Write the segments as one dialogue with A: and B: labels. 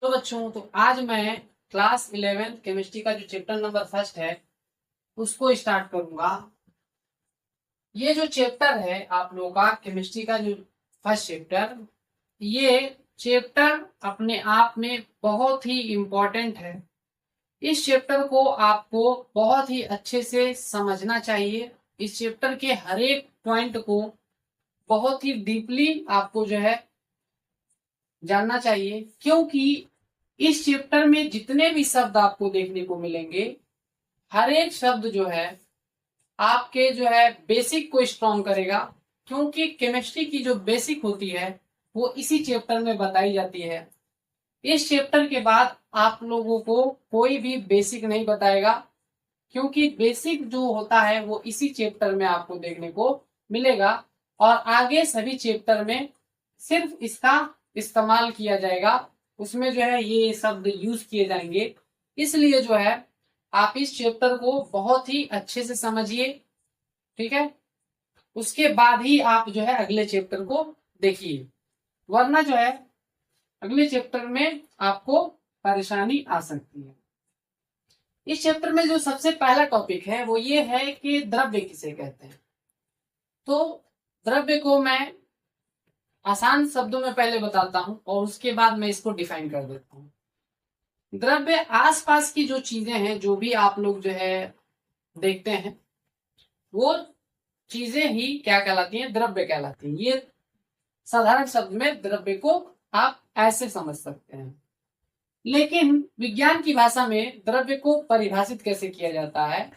A: तो बच्चों, तो आज मैं क्लास 11 केमिस्ट्री का जो चैप्टर नंबर फर्स्ट है उसको स्टार्ट करूंगा। ये जो चैप्टर है आप लोगों का केमिस्ट्री का जो फर्स्ट चैप्टर, ये चैप्टर अपने आप में बहुत ही इम्पोर्टेंट है। इस चैप्टर को आपको बहुत ही अच्छे से समझना चाहिए। इस चैप्टर के हर एक पॉइंट को बहुत ही डीपली आपको जो है जानना चाहिए, क्योंकि इस चैप्टर में जितने भी शब्द आपको देखने को मिलेंगे, हर एक शब्द जो है आपके जो है बेसिक को स्ट्रॉन्ग करेगा। क्योंकि केमिस्ट्री की जो बेसिक होती है वो इसी चैप्टर में बताई जाती है। इस चैप्टर के बाद आप लोगों को कोई भी बेसिक नहीं बताएगा, क्योंकि बेसिक जो होता है वो इसी चैप्टर में आपको देखने को मिलेगा और आगे सभी चैप्टर में सिर्फ इसका इस्तेमाल किया जाएगा। उसमें जो है ये शब्द यूज किए जाएंगे। इसलिए जो है आप इस चैप्टर को बहुत ही अच्छे से समझिए, ठीक है। उसके बाद ही आप जो है अगले चैप्टर को देखिए, वरना जो है अगले चैप्टर में आपको परेशानी आ सकती है। इस चैप्टर में जो सबसे पहला टॉपिक है वो ये है कि द्रव्य किसे कहते हैं। तो द्रव्य को मैं आसान शब्दों में पहले बताता हूं और उसके बाद मैं इसको डिफाइन कर देता हूं। द्रव्य आसपास की जो चीजें हैं, जो भी आप लोग जो है देखते हैं, वो चीजें ही क्या कहलाती हैं, द्रव्य कहलाती हैं। ये साधारण शब्द में द्रव्य को आप ऐसे समझ सकते हैं। लेकिन विज्ञान की भाषा में द्रव्य को परिभाषित कैसे किया जाता है?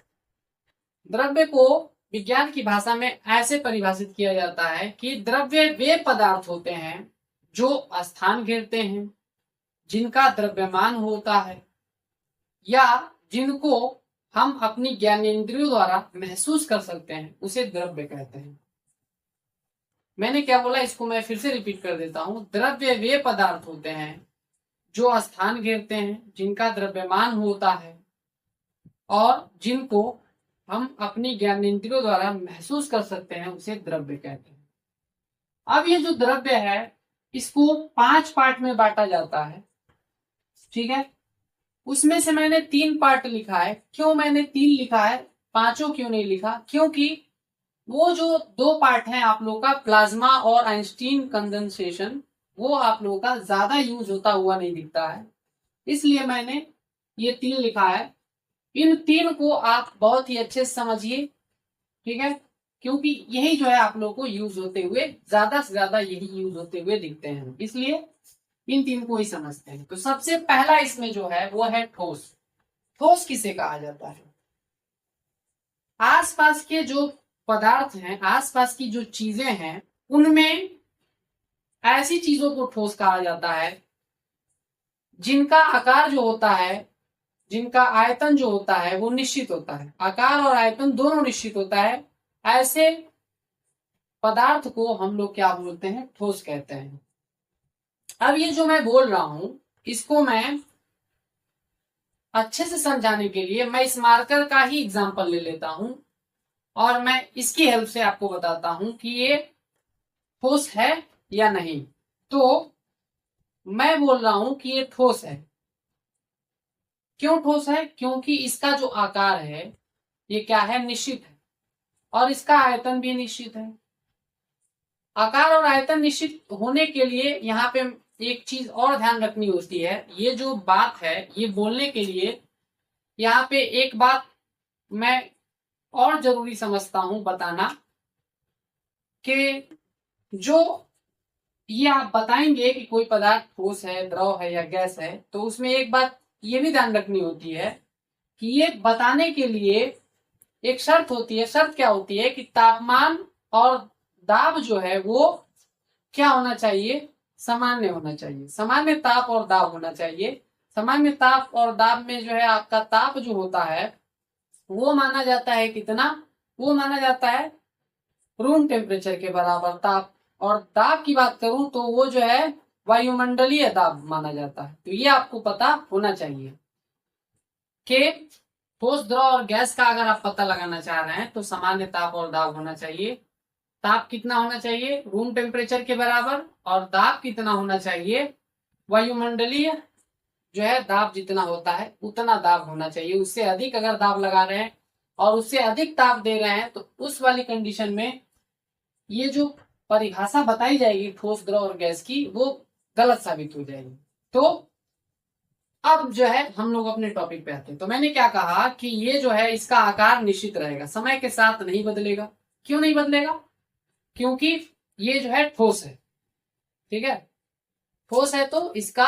A: द्रव्य को विज्ञान की भाषा में ऐसे परिभाषित किया जाता है कि द्रव्य वे पदार्थ होते हैं जो स्थान घेरते हैं, जिनका द्रव्यमान होता है या जिनको हम अपनी ज्ञानेंद्रियों द्वारा महसूस कर सकते हैं, उसे द्रव्य कहते हैं। मैंने क्या बोला, इसको मैं फिर से रिपीट कर देता हूं। द्रव्य वे पदार्थ होते हैं जो स्थान घेरते हैं, जिनका द्रव्यमान होता है और जिनको हम अपनी ज्ञानेंद्रियों द्वारा महसूस कर सकते हैं, उसे द्रव्य कहते हैं। अब ये जो द्रव्य है इसको 5 पार्ट में बांटा जाता है, ठीक है। उसमें से मैंने 3 पार्ट लिखा है। क्यों मैंने 3 लिखा है, 5 क्यों नहीं लिखा? क्योंकि वो जो 2 पार्ट हैं आप लोगों का, प्लाज्मा और आइंस्टीन कंडेंसेशन, वो आप लोगों का ज्यादा यूज होता हुआ नहीं दिखता है, इसलिए मैंने ये 3 लिखा है। इन 3 को आप बहुत ही अच्छे से समझिए, ठीक है, क्योंकि यही जो है आप लोगों को यूज होते हुए ज्यादा से ज्यादा यही यूज होते हुए दिखते हैं, इसलिए इन 3 को ही समझते हैं। तो सबसे पहला इसमें जो है वो है ठोस। ठोस किसे कहा जाता है? आसपास के जो पदार्थ हैं, आसपास की जो चीजें हैं, उनमें ऐसी चीजों को ठोस कहा जाता है जिनका आकार जो होता है, जिनका आयतन जो होता है वो निश्चित होता है। आकार और आयतन दोनों निश्चित होता है। ऐसे पदार्थ को हम लोग क्या बोलते हैं? ठोस कहते हैं। अब ये जो मैं बोल रहा हूं, इसको मैं अच्छे से समझाने के लिए मैं इस मार्कर का ही एग्जांपल ले लेता हूं और मैं इसकी हेल्प से आपको बताता हूं कि ये ठोस है या नहीं। तो मैं बोल रहा हूं कि ये ठोस है। क्यों ठोस है? क्योंकि इसका जो आकार है ये क्या है? निश्चित है, और इसका आयतन भी निश्चित है। आकार और आयतन निश्चित होने के लिए यहाँ पे एक चीज और ध्यान रखनी होती है। ये जो बात है, ये बोलने के लिए यहाँ पे एक बात मैं और जरूरी समझता हूं बताना, कि जो ये आप बताएंगे कि कोई पदार्थ ठोस है, द्रव है या गैस है, तो उसमें एक बात ये भी ध्यान रखनी होती है कि ये बताने के लिए एक शर्त होती है। शर्त क्या होती है? कि तापमान और दाब जो है वो क्या होना चाहिए? सामान्य होना चाहिए। सामान्य ताप और दाब होना चाहिए। सामान्य ताप और दाब में जो है आपका ताप जो होता है वो माना जाता है कितना? वो माना जाता है रूम टेम्परेचर के बराबर ताप। और दाब की बात करूं तो वो जो है वायुमंडलीय दाब माना जाता है। तो ये आपको पता होना चाहिए कि ठोस, द्रव और गैस का अगर आप पता लगाना चाह रहे हैं तो सामान्य ताप और दाब होना चाहिए। ताप कितना होना चाहिए? रूम टेम्परेचर के बराबर। और दाब कितना होना चाहिए? वायुमंडलीय जो है दाब जितना होता है उतना दाब होना चाहिए। उससे अधिक अगर दाब लगा रहे हैं और उससे अधिक दाब दे रहे हैं तो उस वाली कंडीशन में ये जो परिभाषा बताई जाएगी ठोस, द्रव और गैस की, वो गलत साबित हो जाएगी। तो अब जो है हम लोग अपने टॉपिक पे आते हैं। तो मैंने क्या कहा कि ये जो है इसका आकार निश्चित रहेगा, समय के साथ नहीं बदलेगा। क्यों नहीं बदलेगा? क्योंकि ये जो है ठोस है, ठीक है, ठोस है तो इसका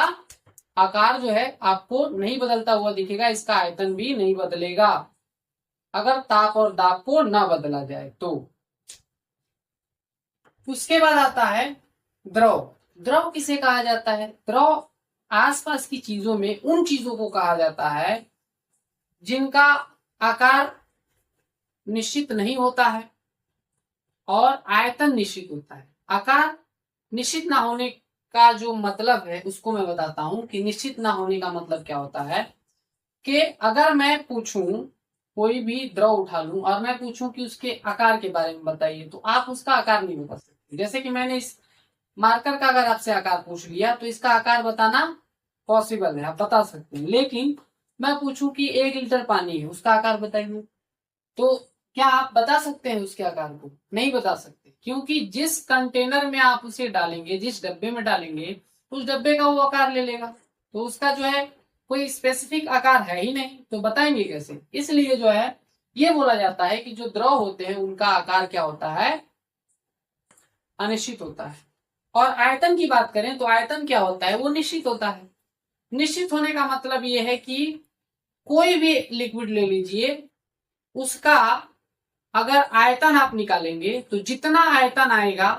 A: आकार जो है आपको नहीं बदलता हुआ दिखेगा, इसका आयतन भी नहीं बदलेगा अगर ताप और दाब को ना बदला जाए तो। उसके बाद आता है द्रव। द्रव किसे कहा जाता है? द्रव आसपास की चीजों में उन चीजों को कहा जाता है जिनका आकार निश्चित नहीं होता है और आयतन निश्चित होता है। आकार निश्चित ना होने का जो मतलब है उसको मैं बताता हूं कि निश्चित ना होने का मतलब क्या होता है। कि अगर मैं पूछूं, कोई भी द्रव उठा लूं और मैं पूछूं कि उसके आकार के बारे में बताइए, तो आप उसका आकार नहीं बता सकते। जैसे कि मैंने इस मार्कर का अगर आपसे आकार पूछ लिया तो इसका आकार बताना पॉसिबल है, आप बता सकते हैं। लेकिन मैं पूछूं कि 1 लीटर पानी है, उसका आकार बताइए, तो क्या आप बता सकते हैं उसके आकार को? नहीं बता सकते, क्योंकि जिस कंटेनर में आप उसे डालेंगे, जिस डब्बे में डालेंगे, उस डब्बे का वो आकार ले लेगा। तो उसका जो है कोई स्पेसिफिक आकार है ही नहीं, तो बताएंगे कैसे? इसलिए जो है ये बोला जाता है कि जो द्रव होते हैं उनका आकार क्या होता है? अनिश्चित होता है। और आयतन की बात करें तो आयतन क्या होता है? वो निश्चित होता है। निश्चित होने का मतलब ये है कि कोई भी लिक्विड ले लीजिए, उसका अगर आयतन आप निकालेंगे तो जितना आयतन आएगा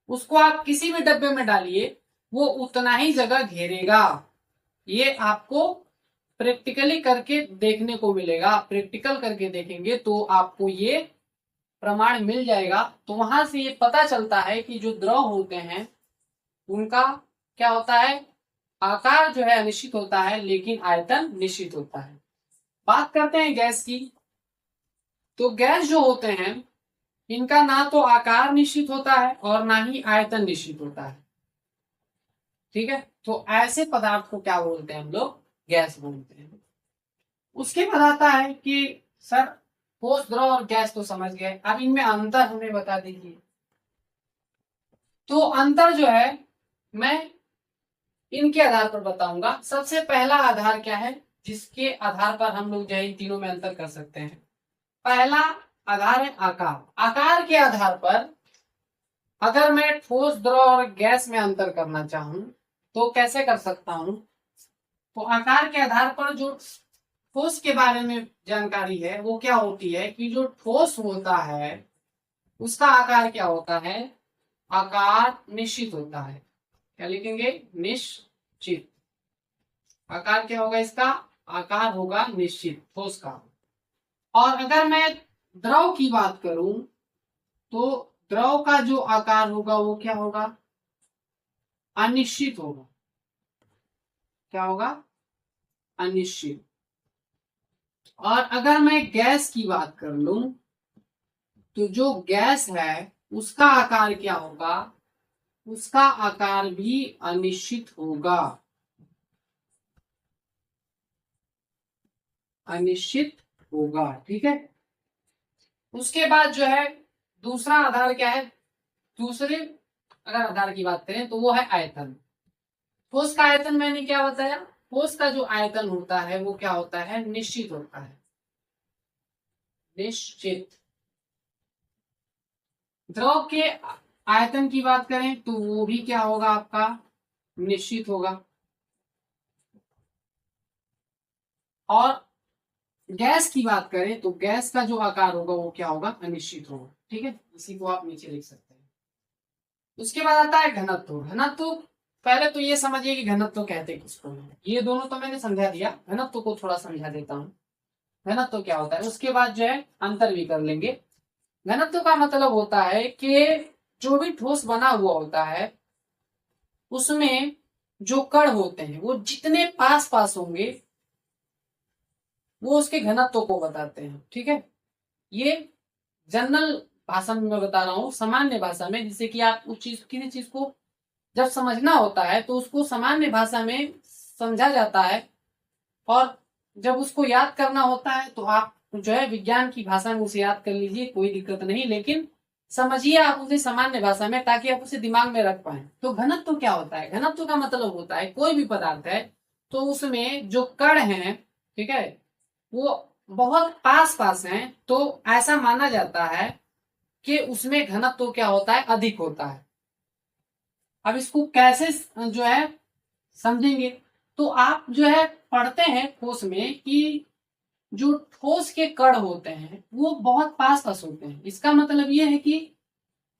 A: उसको आप किसी भी डब्बे में डालिए, वो उतना ही जगह घेरेगा। ये आपको प्रैक्टिकली करके देखने को मिलेगा। आप प्रैक्टिकल करके देखेंगे तो आपको ये प्रमाण मिल जाएगा। तो वहां से ये पता चलता है कि जो द्रव होते हैं उनका क्या होता है? आकार जो है अनिश्चित होता है लेकिन आयतन निश्चित होता है। बात करते हैं गैस की। तो गैस जो होते हैं इनका ना तो आकार निश्चित होता है और ना ही आयतन निश्चित होता है, ठीक है। तो ऐसे पदार्थ को क्या बोलते हैं हम लोग? गैस बोलते हैं। उसके बाद आता है कि सर ठोस, द्रव और गैस तो समझ गए, अब इनमें अंतर हमें बता दीजिए। तो अंतर जो है मैं इनके आधार पर बताऊंगा। सबसे पहला आधार क्या है जिसके आधार पर हम लोग जो है इन तीनों में अंतर कर सकते हैं? पहला आधार है आकार। आकार के आधार पर अगर मैं ठोस, द्रव और गैस में अंतर करना चाहूं तो कैसे कर सकता हूं? तो आकार के आधार पर जो ठोस के बारे में जानकारी है वो क्या होती है कि जो ठोस होता है उसका आकार क्या होता है? आकार निश्चित होता है। क्या लिखेंगे? निश्चित। आकार क्या होगा इसका? आकार होगा निश्चित ठोस का। और अगर मैं द्रव की बात करूं तो द्रव का जो आकार होगा वो क्या होगा? अनिश्चित होगा। क्या होगा? अनिश्चित। और अगर मैं गैस की बात कर लूं तो जो गैस है उसका आकार क्या होगा? उसका आकार भी अनिश्चित होगा। अनिश्चित होगा, ठीक है। उसके बाद जो है दूसरा आधार क्या है? दूसरे अगर आधार की बात करें तो वो है आयतन। ठोस का आयतन मैंने क्या बताया? ठोस का जो आयतन होता है वो क्या होता है? निश्चित होता है। निश्चित। द्रव के आयतन की बात करें तो वो भी क्या होगा आपका? निश्चित होगा। और गैस की बात करें तो गैस का जो आकार होगा वो क्या होगा? अनिश्चित होगा, ठीक है। इसी को आप नीचे लिख सकते हैं। उसके बाद आता है घनत्व। घनत्व पहले तो ये समझिए कि घनत्व कहते किसको हैं। ये दोनों तो मैंने समझा दिया, घनत्व को थोड़ा समझा देता हूँ। घनत्व क्या होता है उसके बाद जो है अंतर भी कर लेंगे। घनत्व का मतलब होता है कि जो भी ठोस बना हुआ होता है उसमें जो कण होते हैं वो जितने पास पास होंगे वो उसके घनत्व को बताते हैं, ठीक है। ये जनरल भाषा में मैं बता रहा हूँ, सामान्य भाषा में, जिससे कि आप उस चीज, किसी चीज को जब समझना होता है तो उसको सामान्य भाषा में समझा जाता है, और जब उसको याद करना होता है तो आप जो है विज्ञान की भाषा में उसे याद कर लीजिए, कोई दिक्कत नहीं, लेकिन समझिए आप उसे सामान्य भाषा में, ताकि आप उसे दिमाग में रख पाए। तो घनत्व क्या होता है? घनत्व का मतलब होता है कोई भी पदार्थ है तो उसमें जो कण हैं, ठीक है, वो बहुत पास पास हैं, तो ऐसा माना जाता है कि उसमें घनत्व क्या होता है? अधिक होता है। अब इसको कैसे जो है समझेंगे? तो आप जो है पढ़ते हैं ठोस में कि जो ठोस के कण होते हैं वो बहुत पास पास होते हैं। इसका मतलब ये है कि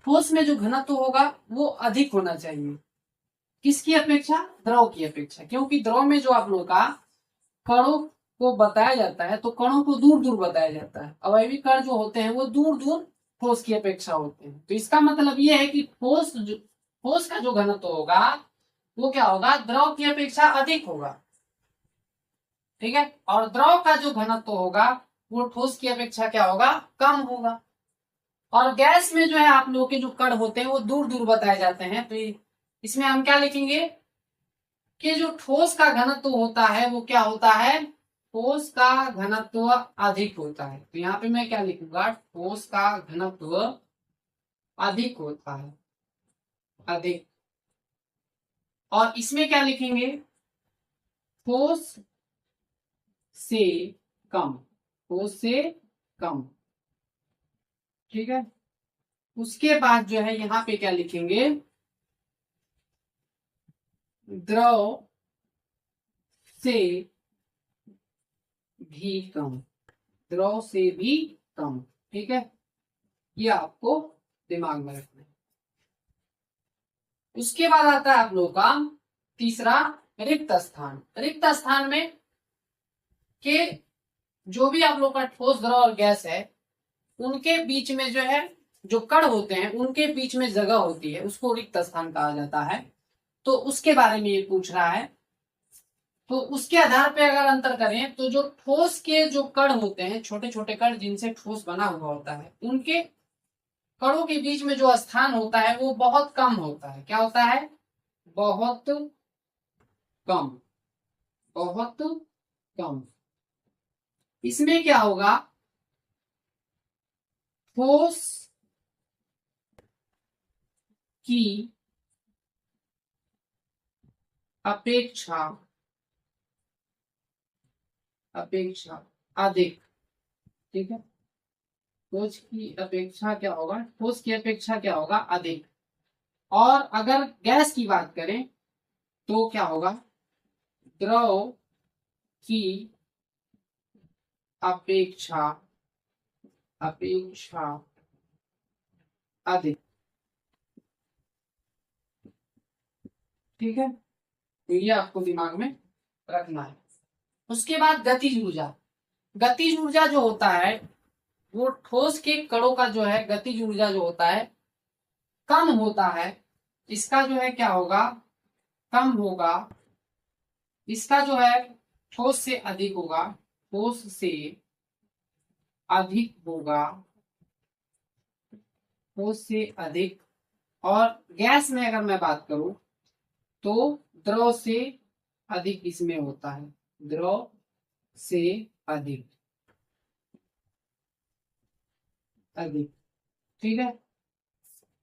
A: ठोस में जो घनत्व होगा वो अधिक होना चाहिए। किसकी अपेक्षा? द्रव की अपेक्षा। क्योंकि द्रव में जो आप लोगों का कणों को बताया जाता है, तो कणों को दूर दूर बताया जाता है। अवयवी कण जो होते हैं वो दूर दूर ठोस की अपेक्षा होते हैं। तो इसका मतलब ये है कि ठोस का जो घनत्व होगा वो क्या होगा? द्रव की अपेक्षा अधिक होगा, ठीक है। और द्रव का जो घनत्व होगा वो ठोस की अपेक्षा क्या होगा? कम होगा। और गैस में जो है आप लोगों के जो कण होते हैं वो दूर दूर बताए जाते हैं। तो इसमें हम क्या लिखेंगे कि जो ठोस का घनत्व होता है वो क्या होता है? ठोस का घनत्व अधिक होता है। तो यहाँ पे मैं क्या लिखूंगा? ठोस का घनत्व अधिक होता है, अधिक। और इसमें क्या लिखेंगे? ठोस से कम, ठोस से कम, ठीक है। उसके बाद जो है यहाँ पे क्या लिखेंगे? द्रव से भी कम, द्रव से भी कम, ठीक है। ये आपको दिमाग में रखना है। उसके बाद आता है आप लोगों का तीसरा, रिक्त स्थान। रिक्त स्थान में के जो भी आप लोग का ठोस, द्रव और गैस है उनके बीच में जो है जो कण होते हैं उनके बीच में जगह होती है, उसको रिक्त स्थान कहा जाता है। तो उसके बारे में ये पूछ रहा है। तो उसके आधार पे अगर अंतर करें तो जो ठोस के जो कण होते हैं, छोटे छोटे कण जिनसे ठोस बना हुआ होता है, उनके कणों के बीच में जो स्थान होता है वो बहुत कम होता है। क्या होता है? बहुत कम, बहुत कम। इसमें क्या होगा? ठोस की अपेक्षा, अपेक्षा अधिक, ठीक है। ठोस की अपेक्षा क्या होगा? ठोस की अपेक्षा क्या होगा? अधिक। और अगर गैस की बात करें तो क्या होगा? द्रव की अपेक्षा, अपेक्षा अधिक, ठीक है। तो ये आपको दिमाग में रखना है। उसके बाद गतिज ऊर्जा। गतिज ऊर्जा जो होता है वो ठोस के कणों का जो है गतिज ऊर्जा जो होता है कम होता है। इसका जो है क्या होगा? कम होगा। इसका जो है ठोस से अधिक होगा, ठोस से अधिक होगा, ठोस से अधिक। और गैस में अगर मैं बात करूं तो द्रव से अधिक इसमें होता है, द्रव से अधिक, अधिक, ठीक है।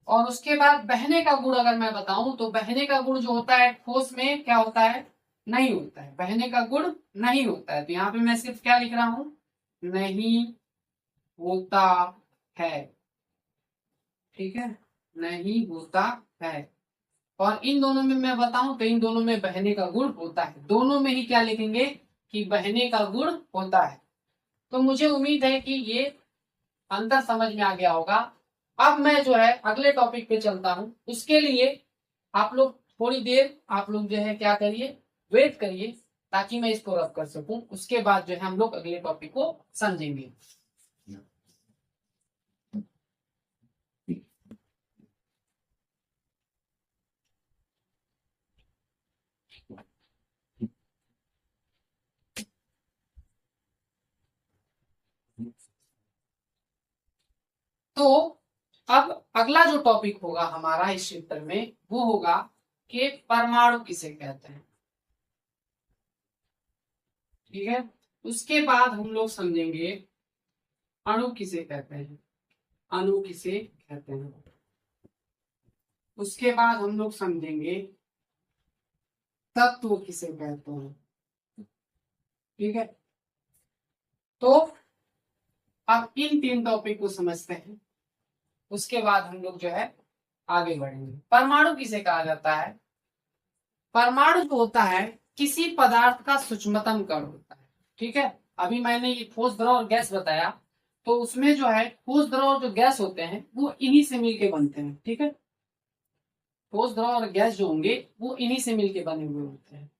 A: और उसके बाद बहने का गुण अगर मैं बताऊं तो बहने का गुण जो होता है ठोस में क्या होता है? नहीं होता है, बहने का गुण नहीं होता है। तो यहाँ पे मैं सिर्फ क्या लिख रहा हूं? नहीं होता है, ठीक है, नहीं होता है। और इन दोनों में मैं बताऊं तो इन दोनों में बहने का गुण होता है। दोनों में ही क्या लिखेंगे? कि बहने का गुण होता है। तो मुझे उम्मीद है कि ये अंतर समझ में आ गया होगा। अब मैं जो है अगले टॉपिक पे चलता हूं। उसके लिए आप लोग थोड़ी देर आप लोग जो है क्या करिए? वेट करिए, ताकि मैं इसको रब कर सकूं। उसके बाद जो है हम लोग अगले टॉपिक को समझेंगे। तो अब अगला जो टॉपिक होगा हमारा इस चैप्टर में वो होगा कि परमाणु किसे कहते हैं। ठीक है। उसके बाद हम लोग समझेंगे अणु किसे कहते हैं, अणु किसे कहते हैं। उसके बाद हम लोग समझेंगे तत्व किसे कहते हैं। ठीक है, तो अब इन 3 टॉपिक को समझते हैं, उसके बाद हम लोग जो है आगे बढ़ेंगे। परमाणु किसे कहा जाता है? परमाणु जो होता है किसी पदार्थ का सूक्ष्मतम कण होता है। ठीक है, अभी मैंने ये ठोस, द्रव और गैस बताया, तो उसमें जो है ठोस, द्रव और जो गैस होते हैं वो इन्हीं से मिलके बनते हैं। ठीक है, ठोस, द्रव और गैस जो होंगे वो इन्हीं से मिलके बने हुए होते हैं।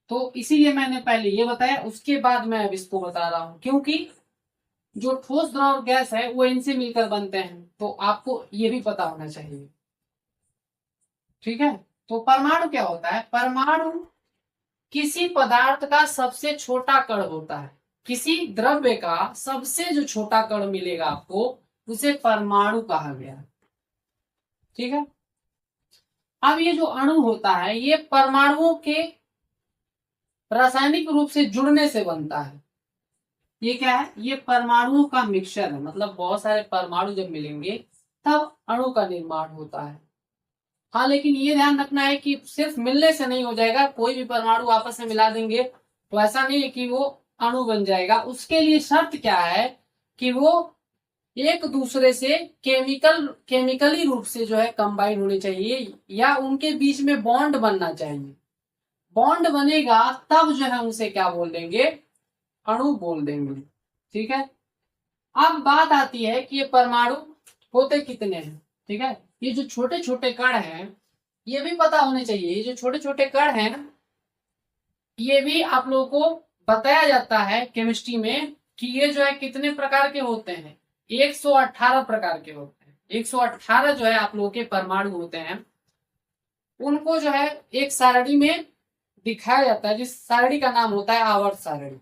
A: तो इसीलिए मैंने पहले ये बताया, उसके बाद मैं अब इसको बता रहा हूं, क्योंकि जो ठोस, द्रव और गैस है वो इनसे मिलकर बनते हैं, तो आपको ये भी पता होना चाहिए। ठीक है, तो परमाणु क्या होता है? परमाणु किसी पदार्थ का सबसे छोटा कण होता है। किसी द्रव्य का सबसे जो छोटा कण मिलेगा आपको, उसे परमाणु कहा गया। ठीक है, अब ये जो अणु होता है ये परमाणुओं के रासायनिक रूप से जुड़ने से बनता है। ये क्या है? ये परमाणुओं का मिक्सचर है, मतलब बहुत सारे परमाणु जब मिलेंगे तब अणु का निर्माण होता है। हाँ, लेकिन ये ध्यान रखना है कि सिर्फ मिलने से नहीं हो जाएगा, कोई भी परमाणु आपस में मिला देंगे तो ऐसा नहीं है कि वो अणु बन जाएगा। उसके लिए शर्त क्या है कि वो एक दूसरे से केमिकली रूप से जो है कंबाइन होने चाहिए, या उनके बीच में बॉन्ड बनना चाहिए। बॉन्ड बनेगा तब जो है उसे क्या बोल देंगे? अणु बोल देंगे। ठीक है, अब बात आती है कि ये परमाणु होते कितने हैं। ठीक है, ये जो छोटे छोटे कण हैं ये भी पता होने चाहिए। ये जो छोटे छोटे कण हैं ये भी आप लोगों को बताया जाता है केमिस्ट्री में कि ये जो है कितने प्रकार के होते हैं। 118 प्रकार के होते हैं। 118 जो है आप लोगों के परमाणु होते हैं, उनको जो है एक सारणी में दिखाया जाता है, जिस सारणी का नाम होता है आवर्त सारणी।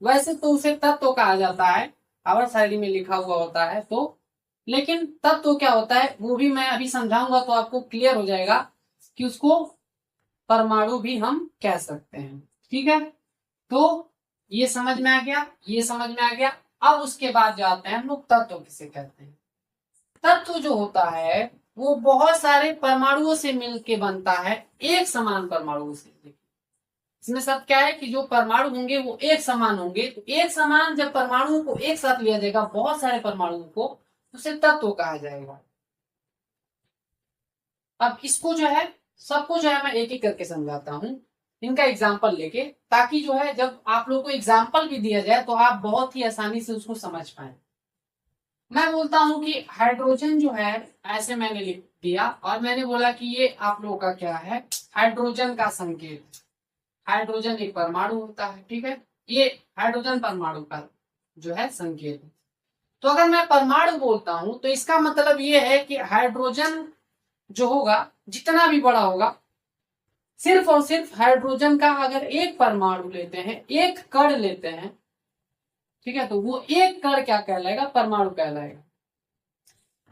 A: वैसे तो उसे तत्व कहा जाता है, आवर्त सारणी में लिखा हुआ होता है, तो लेकिन तत्व क्या होता है वो भी मैं अभी समझाऊंगा, तो आपको क्लियर हो जाएगा कि उसको परमाणु भी हम कह सकते हैं। ठीक है, तो ये समझ में आ गया, ये समझ में आ गया। अब उसके बाद जाते हैं हम लोग तत्व किसे कहते हैं। तत्व जो होता है वो बहुत सारे परमाणुओं से मिलके बनता है, एक समान परमाणुओं से। इसमें सब क्या है कि जो परमाणु होंगे वो एक समान होंगे, तो एक समान जब परमाणुओं को एक साथ लिया जाएगा, बहुत सारे परमाणुओं को, तो उसे तत्व कहा जाएगा। अब इसको जो है सबको जो है मैं एक एक करके समझाता हूं, इनका एग्जाम्पल लेके, ताकि जो है जब आप लोग को एग्जाम्पल भी दिया जाए तो आप बहुत ही आसानी से उसको समझ पाए। मैं बोलता हूं कि हाइड्रोजन जो है, ऐसे मैंने लिख दिया और मैंने बोला कि ये आप लोगों का क्या है? हाइड्रोजन का संकेत। हाइड्रोजन एक परमाणु होता है। ठीक है, ये हाइड्रोजन परमाणु का जो है संकेत। तो अगर मैं परमाणु बोलता हूं तो इसका मतलब ये है कि हाइड्रोजन जो होगा जितना भी बड़ा होगा, सिर्फ और सिर्फ हाइड्रोजन का अगर एक परमाणु लेते हैं, एक कण लेते हैं, ठीक है, तो वो एक कण क्या कहलाएगा? परमाणु कहलाएगा।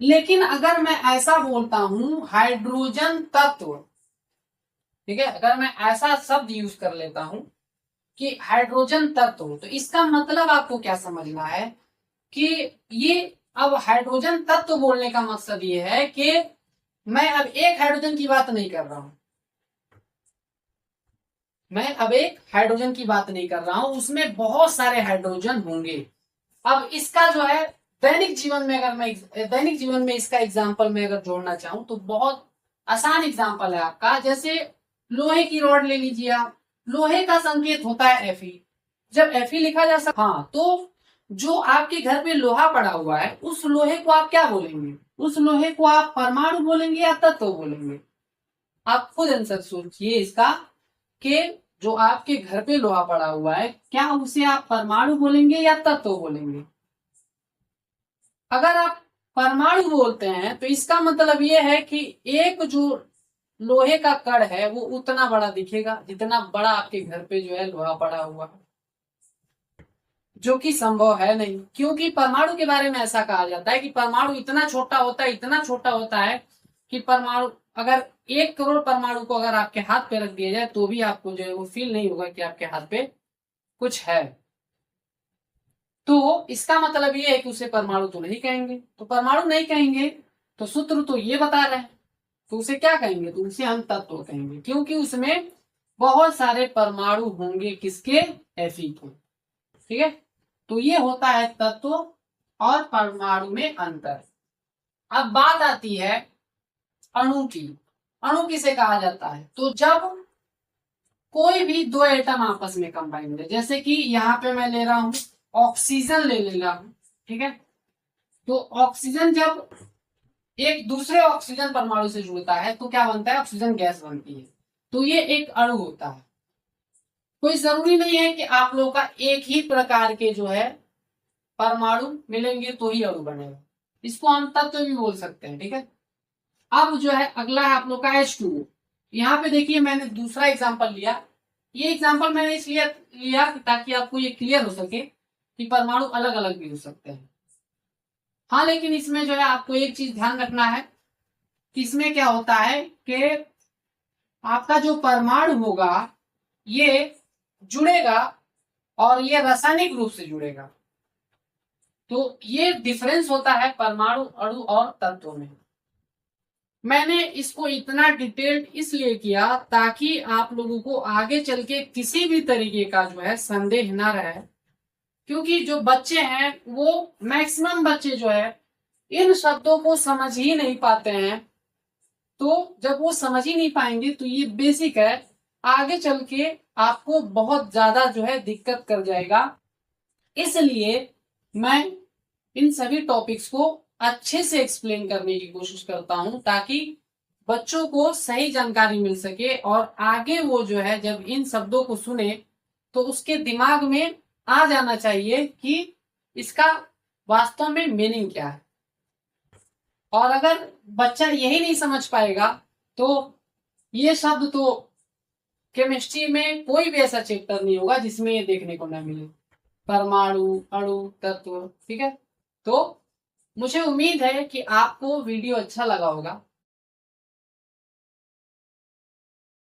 A: लेकिन अगर मैं ऐसा बोलता हूं हाइड्रोजन तत्व, ठीक है, अगर मैं ऐसा शब्द यूज कर लेता हूं कि हाइड्रोजन तत्व, तो इसका मतलब आपको क्या समझना है कि ये, अब हाइड्रोजन तत्व बोलने का मकसद ये है कि मैं अब एक हाइड्रोजन की बात नहीं कर रहा हूं, मैं अब एक हाइड्रोजन की बात नहीं कर रहा हूं, उसमें बहुत सारे हाइड्रोजन होंगे। अब इसका जो है दैनिक जीवन में, अगर मैं दैनिक जीवन में इसका एग्जाम्पल मैं अगर जोड़ना चाहूं तो बहुत आसान एग्जाम्पल है आपका। जैसे लोहे की रॉड ले लीजिए आप, लोहे का संकेत होता है Fe। जब Fe लिखा जा सकता, हाँ, तो जो आपके घर पे लोहा पड़ा हुआ है उस लोहे को आप क्या बोलेंगे? उस लोहे को आप परमाणु बोलेंगे या तत्व बोलेंगे? आप खुद आंसर सोचिए इसका कि जो आपके घर पे लोहा पड़ा हुआ है, क्या उसे आप परमाणु बोलेंगे या तत्व बोलेंगे? अगर आप परमाणु बोलते हैं तो इसका मतलब यह है कि एक जो लोहे का कण है वो उतना बड़ा दिखेगा जितना बड़ा आपके घर पे जो है लोहा पड़ा हुआ है, जो कि संभव है नहीं। क्योंकि परमाणु के बारे में ऐसा कहा जाता है कि परमाणु इतना छोटा होता है, इतना छोटा होता है कि परमाणु, अगर 1 करोड़ परमाणु को अगर आपके हाथ पे रख दिया जाए तो भी आपको जो है वो फील नहीं होगा कि आपके हाथ पे कुछ है, तो इसका मतलब ये है कि उसे परमाणु तो नहीं कहेंगे। तो परमाणु नहीं कहेंगे तो सूत्र तो ये बता रहे हैं, तो उसे क्या कहेंगे, तो उसे हम तत्व कहेंगे, क्योंकि उसमें बहुत सारे परमाणु होंगे किसके, Fe के। ठीक है, तो ये होता है तत्व और परमाणु में अंतर। अब बात आती है अणु की। अणु किसे कहा जाता है, तो जब कोई भी दो एटम आपस में कंबाइन है, जैसे कि यहाँ पे मैं ले रहा हूं ऑक्सीजन ले रहा हूं, ठीक है, तो ऑक्सीजन जब एक दूसरे ऑक्सीजन परमाणु से जुड़ता है तो क्या बनता है, ऑक्सीजन गैस बनती है, तो ये एक अणु होता है। कोई जरूरी नहीं है कि आप लोगों का एक ही प्रकार के जो है परमाणु मिलेंगे तो ही अणु बनेगा, इसको हम तत्व भी बोल सकते हैं। ठीक है, अब जो है अगला है आप लोग का H2O। यहाँ पे देखिए मैंने दूसरा एग्जांपल लिया, ये एग्जांपल मैंने इसलिए लिया ताकि आपको ये क्लियर हो सके कि परमाणु अलग अलग भी हो सकते हैं। हाँ, लेकिन इसमें जो है आपको एक चीज ध्यान रखना है कि इसमें क्या होता है कि आपका जो परमाणु होगा ये जुड़ेगा और ये रासायनिक रूप से जुड़ेगा, तो ये डिफरेंस होता है परमाणु, अणु और तत्व में। मैंने इसको इतना डिटेल्ड इसलिए किया ताकि आप लोगों को आगे चल के किसी भी तरीके का जो है संदेह ना रहे, क्योंकि जो बच्चे हैं वो मैक्सिमम बच्चे जो है इन शब्दों को समझ ही नहीं पाते हैं, तो जब वो समझ ही नहीं पाएंगे तो ये बेसिक है, आगे चल के आपको बहुत ज्यादा जो है दिक्कत कर जाएगा। इसलिए मैं इन सभी टॉपिक्स को अच्छे से एक्सप्लेन करने की कोशिश करता हूं ताकि बच्चों को सही जानकारी मिल सके और आगे वो जो है जब इन शब्दों को सुने तो उसके दिमाग में आ जाना चाहिए कि इसका वास्तव में मीनिंग क्या है। और अगर बच्चा यही नहीं समझ पाएगा तो ये शब्द तो केमिस्ट्री में कोई भी ऐसा चैप्टर नहीं होगा जिसमें ये देखने को ना मिले, परमाणु, अणु, तत्व। ठीक है, तो मुझे उम्मीद है कि आपको वीडियो अच्छा लगा होगा।